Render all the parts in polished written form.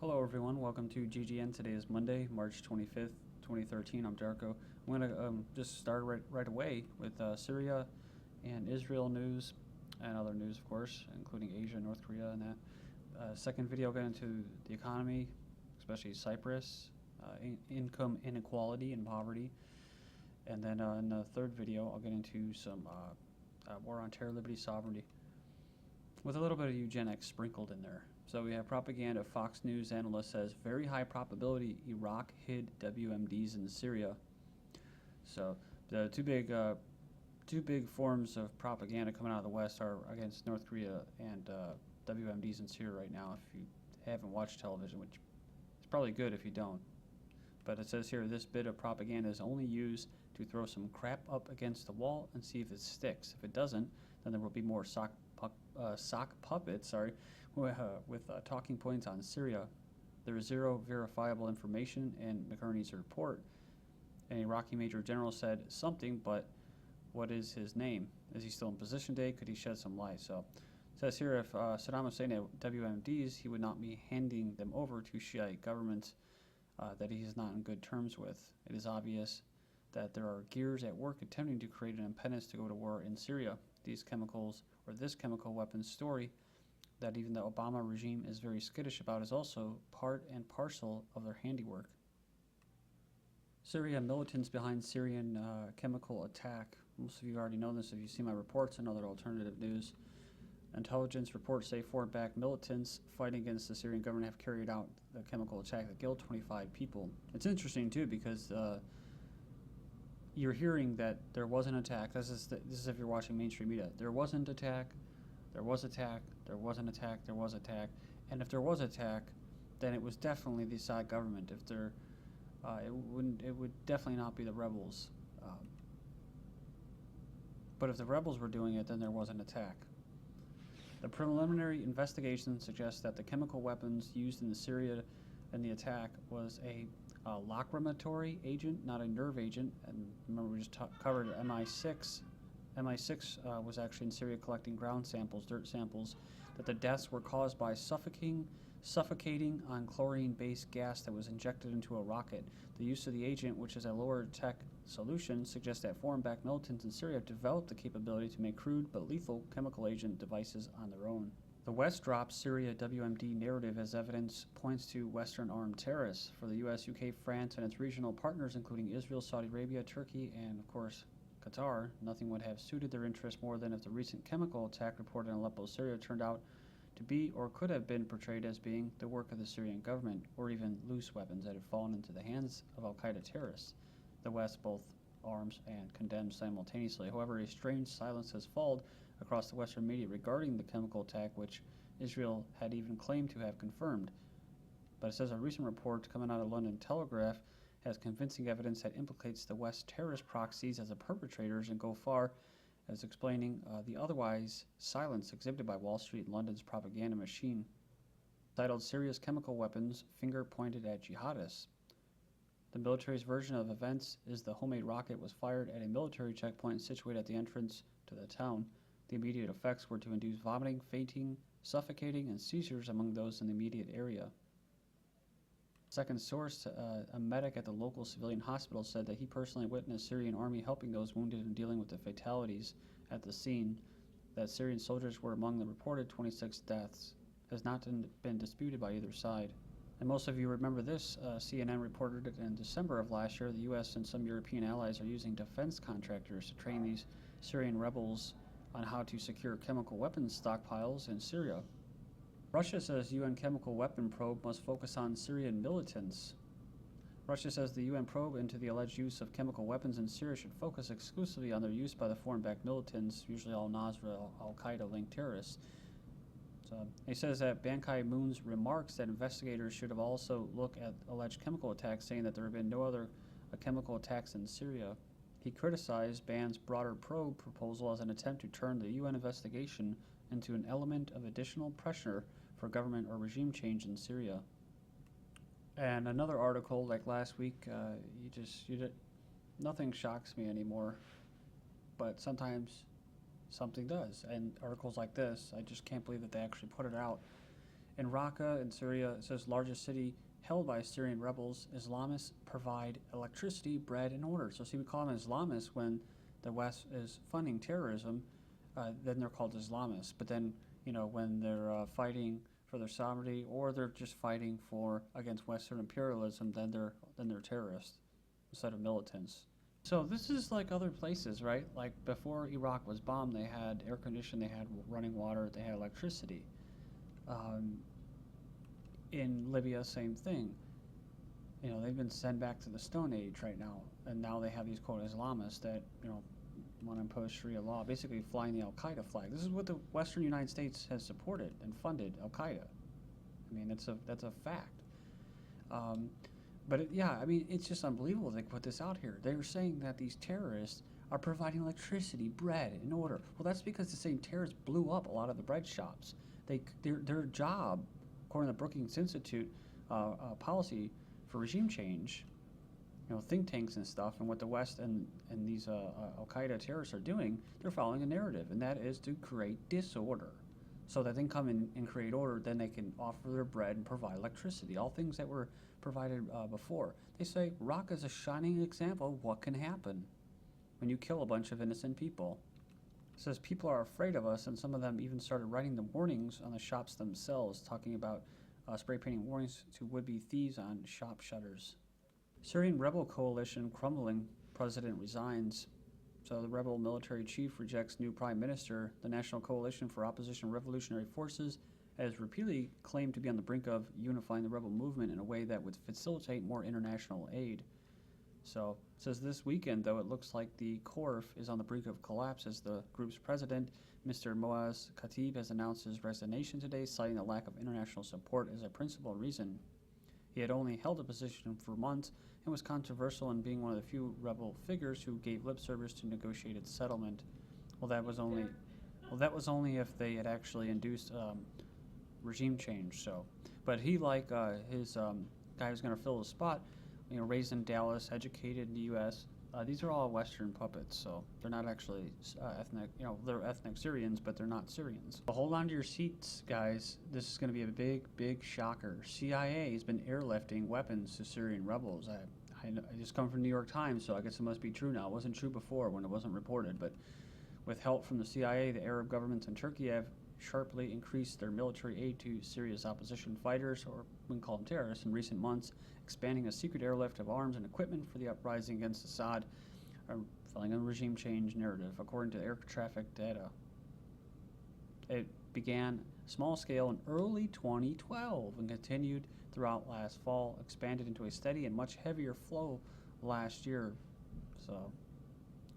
Hello everyone, welcome to GGN. Today is Monday, March 25th, 2013. I'm Darko. I'm going to just start right away with Syria and Israel news and other news, of course, including Asia, North Korea, and that. Second video, I'll get into the economy, especially Cyprus, income inequality and poverty. And then in the third video, I'll get into some war on terror, liberty, sovereignty, with a little bit of eugenics sprinkled in there. So we have propaganda. Fox News analyst says very high probability Iraq hid WMDs in Syria. So the two big forms of propaganda coming out of the West are against North Korea and WMDs in Syria right now. If you haven't watched television, which is probably good if you don't. But it says here, this bit of propaganda is only used to throw some crap up against the wall and see if it sticks. If it doesn't, then there will be more sock puppets, with talking points on Syria. There is zero verifiable information in McCurney's report. An Iraqi major general said something, but what is his name? Is he still in position today? Could he shed some light? So it says here, if Saddam Hussein had WMDs, he would not be handing them over to Shiite governments that he is not in good terms with. It is obvious that there are gears at work attempting to create an impediment to go to war in Syria. These chemicals, or this chemical weapons story, that even the Obama regime is very skittish about, is also part and parcel of their handiwork. Syria militants behind Syrian chemical attack. Most of you already know this if you see my reports and other alternative news. Intelligence reports say foreign-backed militants fighting against the Syrian government have carried out the chemical attack that killed 25 people. It's interesting too because you're hearing that there was an attack. This is if you're watching mainstream media. There wasn't attack. There was attack, there was an attack, there was attack, and if there was attack, then it was definitely the Assad government. If there, it would definitely not be the rebels. But if the rebels were doing it, then there was an attack. The preliminary investigation suggests that the chemical weapons used in the Syria and the attack was a lacrimatory agent, not a nerve agent. And remember, we just covered MI6. MI6 was actually in Syria collecting ground samples, dirt samples, that the deaths were caused by suffocating on chlorine-based gas that was injected into a rocket. The use of the agent, which is a lower-tech solution, suggests that foreign-backed militants in Syria have developed the capability to make crude but lethal chemical agent devices on their own. The West drops Syria WMD narrative as evidence points to Western armed terrorists. For the US, UK, France, and its regional partners, including Israel, Saudi Arabia, Turkey, and, of course, Qatar, nothing would have suited their interests more than if the recent chemical attack reported in Aleppo, Syria turned out to be or could have been portrayed as being the work of the Syrian government, or even loose weapons that had fallen into the hands of al-Qaeda terrorists. The West both arms and condemns simultaneously. However, a strange silence has fallen across the Western media regarding the chemical attack, which Israel had even claimed to have confirmed. But it says a recent report coming out of London Telegraph has convincing evidence that implicates the West terrorist proxies as the perpetrators and go far as explaining the otherwise silence exhibited by Wall Street and London's propaganda machine. Titled Syria's Chemical Weapons Finger Pointed at Jihadists. The military's version of events is the homemade rocket was fired at a military checkpoint situated at the entrance to the town. The immediate effects were to induce vomiting, fainting, suffocating, and seizures among those in the immediate area. Second source, a medic at the local civilian hospital, said that he personally witnessed Syrian army helping those wounded and dealing with the fatalities at the scene. That Syrian soldiers were among the reported 26 deaths has not been disputed by either side. And most of you remember this. CNN reported it in December of last year. The U.S. and some European allies are using defense contractors to train these Syrian rebels on how to secure chemical weapons stockpiles in Syria. Russia says UN chemical weapon probe must focus on Syrian militants. Russia says the UN probe into the alleged use of chemical weapons in Syria should focus exclusively on their use by the foreign-backed militants, usually al-Nusra, al-Qaeda-linked terrorists. So he says that Ban Ki-moon's remarks that investigators should have also looked at alleged chemical attacks, saying that there have been no other chemical attacks in Syria. He criticized Ban's broader probe proposal as an attempt to turn the UN investigation into an element of additional pressure for government or regime change in Syria. And another article like last week, nothing shocks me anymore, but sometimes something does. And articles like this, I just can't believe that they actually put it out. In Raqqa in Syria, it says largest city held by Syrian rebels, Islamists provide electricity, bread, and order. So see, we call them Islamists when the West is funding terrorism, then they're called Islamists. But then, when they're fighting for their sovereignty or they're just fighting against Western imperialism, then they're terrorists instead of militants. So this is like other places, right? Like before Iraq was bombed, they had air conditioning, they had running water, they had electricity. In Libya, same thing. They've been sent back to the Stone Age right now, and now they have these quote Islamists that want to impose Sharia law, basically flying the Al Qaeda flag. This is what the Western United States has supported and funded Al Qaeda. I mean, that's a fact. It's just unbelievable they put this out here. They were saying that these terrorists are providing electricity, bread, and order. Well, that's because the same terrorists blew up a lot of the bread shops. Their job, according to the Brookings Institute policy for regime change, think tanks and stuff, and what the West and these Al Qaeda terrorists are doing, they're following a narrative, and that is to create disorder. So that they can come in and create order, then they can offer their bread and provide electricity, all things that were provided before. They say Raqqa is a shining example of what can happen when you kill a bunch of innocent people. It says people are afraid of us, and some of them even started writing the warnings on the shops themselves, talking about spray painting warnings to would-be thieves on shop shutters. Syrian rebel coalition crumbling, president resigns. So the rebel military chief rejects new prime minister. The National Coalition for Opposition Revolutionary Forces has repeatedly claimed to be on the brink of unifying the rebel movement in a way that would facilitate more international aid. So it says this weekend, though, it looks like the Corf is on the brink of collapse as the group's president, Mr. Moaz Khatib, has announced his resignation today, citing the lack of international support as a principal reason. He had only held a position for months and was controversial in being one of the few rebel figures who gave lip service to negotiated settlement. That was only if they had actually induced regime change. But he, like his guy who's going to fill his spot, raised in Dallas, educated in the U.S. These are all Western puppets, so they're not actually ethnic. They're ethnic Syrians, but they're not Syrians. So hold on to your seats, guys. This is going to be a big, big shocker. CIA has been airlifting weapons to Syrian rebels. I just come from New York Times, so I guess it must be true now. It wasn't true before when it wasn't reported, but with help from the CIA, the Arab governments in Turkey have sharply increased their military aid to Syria's opposition fighters, or we can call them terrorists, in recent months, expanding a secret airlift of arms and equipment for the uprising against Assad, following a regime change narrative, according to air traffic data. It began small scale in early 2012 and continued throughout last fall, expanded into a steady and much heavier flow last year. So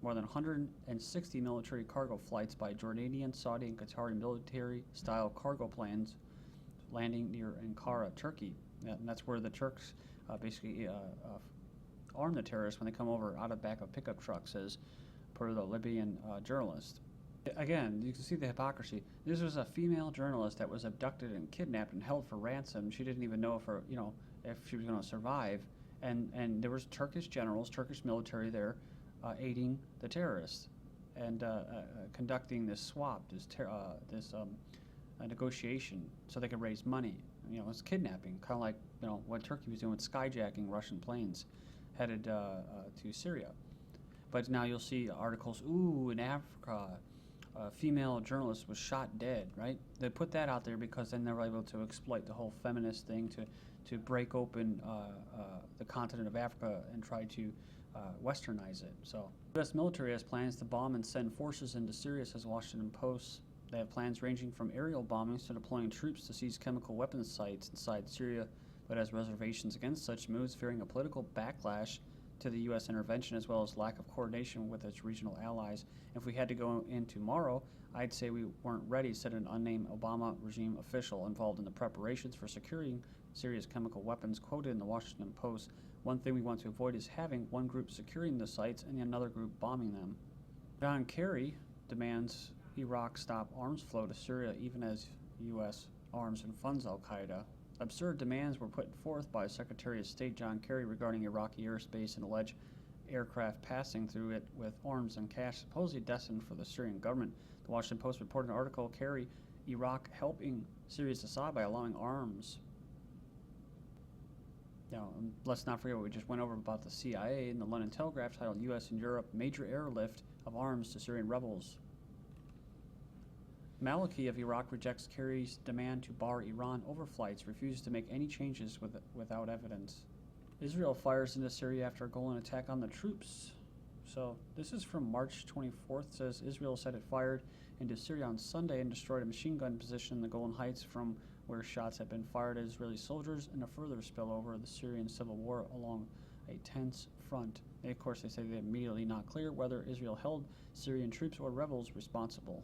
more than 160 military cargo flights by Jordanian, Saudi, and Qatari military-style cargo planes landing near Ankara, Turkey. And that's where the Turks basically arm the terrorists when they come over out of back of pickup trucks, as per the Libyan journalist. Again, you can see the hypocrisy. This was a female journalist that was abducted and kidnapped and held for ransom. She didn't even know if she was going to survive. And there was Turkish generals, Turkish military there, aiding the terrorists and conducting this swap, this negotiation, so they could raise money. It's kidnapping, kind of like what Turkey was doing with skyjacking Russian planes headed to Syria. But now you'll see articles. In Africa, a female journalist was shot dead. Right? They put that out there because then they were able to exploit the whole feminist thing to break open the continent of Africa and try to westernize it. So the U.S. military has plans to bomb and send forces into Syria, says Washington Post. They have plans ranging from aerial bombings to deploying troops to seize chemical weapons sites inside Syria, but has reservations against such moves, fearing a political backlash to the U.S. intervention as well as lack of coordination with its regional allies. If we had to go in tomorrow, I'd say we weren't ready, said an unnamed Obama regime official involved in the preparations for securing Syria's chemical weapons, quoted in the Washington Post. One thing we want to avoid is having one group securing the sites and another group bombing them. John Kerry demands Iraq stop arms flow to Syria even as U.S. arms and funds al-Qaeda. Absurd demands were put forth by Secretary of State John Kerry regarding Iraqi airspace and alleged aircraft passing through it with arms and cash supposedly destined for the Syrian government. The Washington Post reported an article. Kerry Iraq helping Syria's Assad by allowing arms. Now, let's not forget what we just went over about the CIA and the London Telegraph titled U.S. and Europe Major Airlift of Arms to Syrian Rebels. Maliki of Iraq rejects Kerry's demand to bar Iran overflights, refuses to make any changes without evidence. Israel fires into Syria after a Golan attack on the troops. So this is from March 24th. It says Israel said it fired into Syria on Sunday and destroyed a machine gun position in the Golan Heights from where shots had been fired at Israeli soldiers in a further spillover of the Syrian civil war along a tense front. Of course, they say they're immediately not clear whether Israel held Syrian troops or rebels responsible.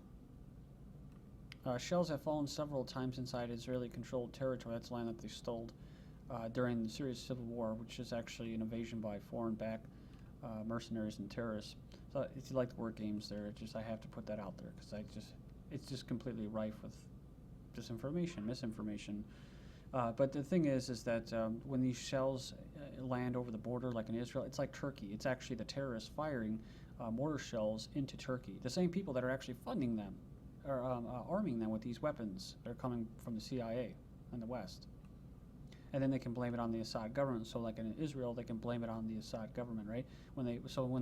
Shells have fallen several times inside Israeli-controlled territory. That's land that they stole during the Syrian civil war, which is actually an invasion by foreign-backed mercenaries and terrorists. So if you like the word games there, I have to put that out there because it's just completely rife with disinformation, misinformation. But the thing is that when these shells land over the border, like in Israel, it's like Turkey. It's actually the terrorists firing mortar shells into Turkey. The same people that are actually funding them, or arming them with these weapons that are coming from the CIA in the West. And then they can blame it on the Assad government. So like in Israel, they can blame it on the Assad government, right? When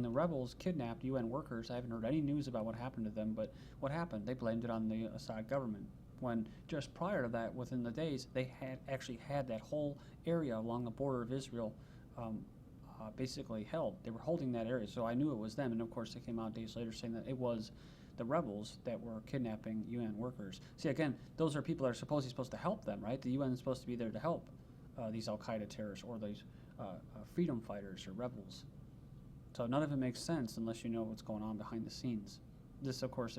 the rebels kidnapped UN workers, I haven't heard any news about what happened to them, but what happened? They blamed it on the Assad government. When just prior to that, within the days, they had actually had that whole area along the border of Israel basically held. They were holding that area, so I knew it was them. And of course, they came out days later saying that it was the rebels that were kidnapping UN workers. See, again, those are people that are supposed to help them, right? The UN is supposed to be there to help these Al-Qaeda terrorists or these freedom fighters or rebels. So none of it makes sense unless you know what's going on behind the scenes. This, of course,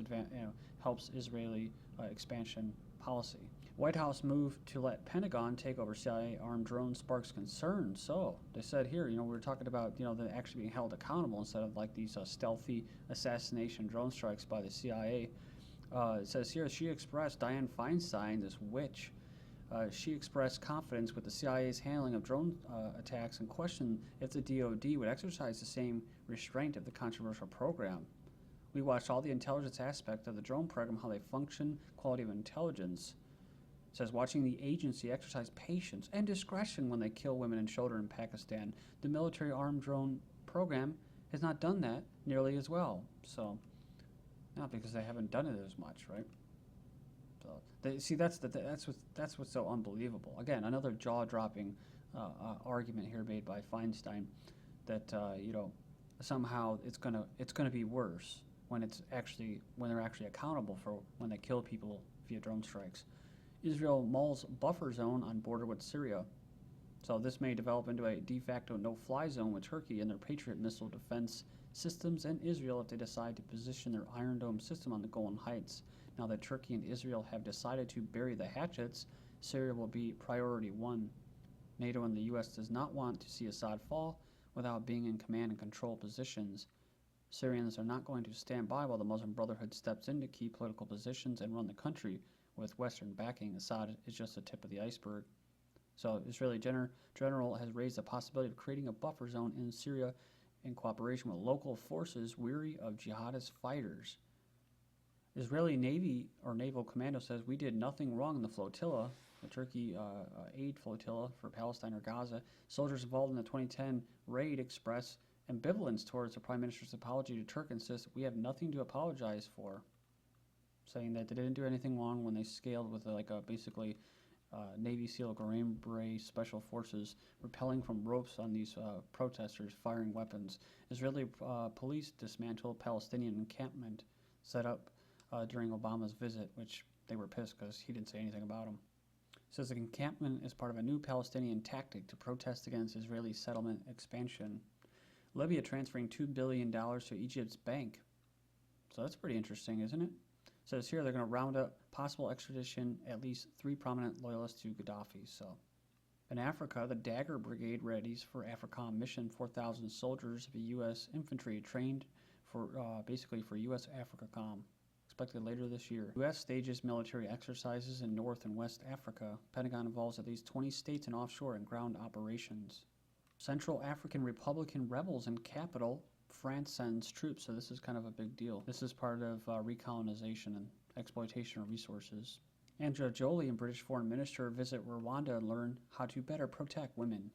helps Israeli expansion policy. White House move to let Pentagon take over CIA armed drones sparks concern. So they said here, we were talking about, them actually being held accountable instead of like these stealthy assassination drone strikes by the CIA. It says here, she expressed, Dianne Feinstein, this witch, she expressed confidence with the CIA's handling of drone attacks and questioned if the DoD would exercise the same restraint of the controversial program. We watched all the intelligence aspect of the drone program, how they function, quality of intelligence. It says, watching the agency exercise patience and discretion when they kill women and children in Pakistan. The military armed drone program has not done that nearly as well. So, not because they haven't done it as much, right? So, that's what's so unbelievable. Again, another jaw-dropping argument here made by Feinstein that somehow it's gonna be worse when they're actually accountable for when they kill people via drone strikes. Israel mulls buffer zone on border with Syria. So this may develop into a de facto no-fly zone with Turkey and their Patriot missile defense systems and Israel if they decide to position their Iron Dome system on the Golan Heights. Now that Turkey and Israel have decided to bury the hatchets, Syria will be priority one. NATO and the U.S. does not want to see Assad fall without being in command and control positions. Syrians are not going to stand by while the Muslim Brotherhood steps in to key political positions and run the country. With Western backing, Assad is just the tip of the iceberg. So Israeli general has raised the possibility of creating a buffer zone in Syria in cooperation with local forces weary of jihadist fighters. Israeli Navy or Naval Commando says we did nothing wrong in the flotilla, the Turkey aid flotilla for Palestine or Gaza. Soldiers involved in the 2010 raid express ambivalence towards the Prime Minister's apology to Turkey and says we have nothing to apologize for, saying that they didn't do anything wrong when they scaled with basically Navy SEAL Green Beret Special Forces rappelling from ropes on these protesters firing weapons. Israeli police dismantled Palestinian encampment set up during Obama's visit, which they were pissed because he didn't say anything about them. It says the encampment is part of a new Palestinian tactic to protest against Israeli settlement expansion. Libya transferring $2 billion to Egypt's bank. So that's pretty interesting, isn't it? It says here they're going to round up possible extradition at least 3 prominent loyalists to Gaddafi. So, in Africa, the Dagger Brigade readies for AFRICOM mission. 4,000 soldiers of the U.S. infantry trained for U.S. AFRICOM. Expected later this year. U.S. stages military exercises in North and West Africa. Pentagon involves at least 20 states and offshore and ground operations. Central African Republican rebels in capital. France sends troops, so this is kind of a big deal. This is part of recolonization and exploitation of resources. Angela Jolie and British Foreign Minister visit Rwanda and learn how to better protect women.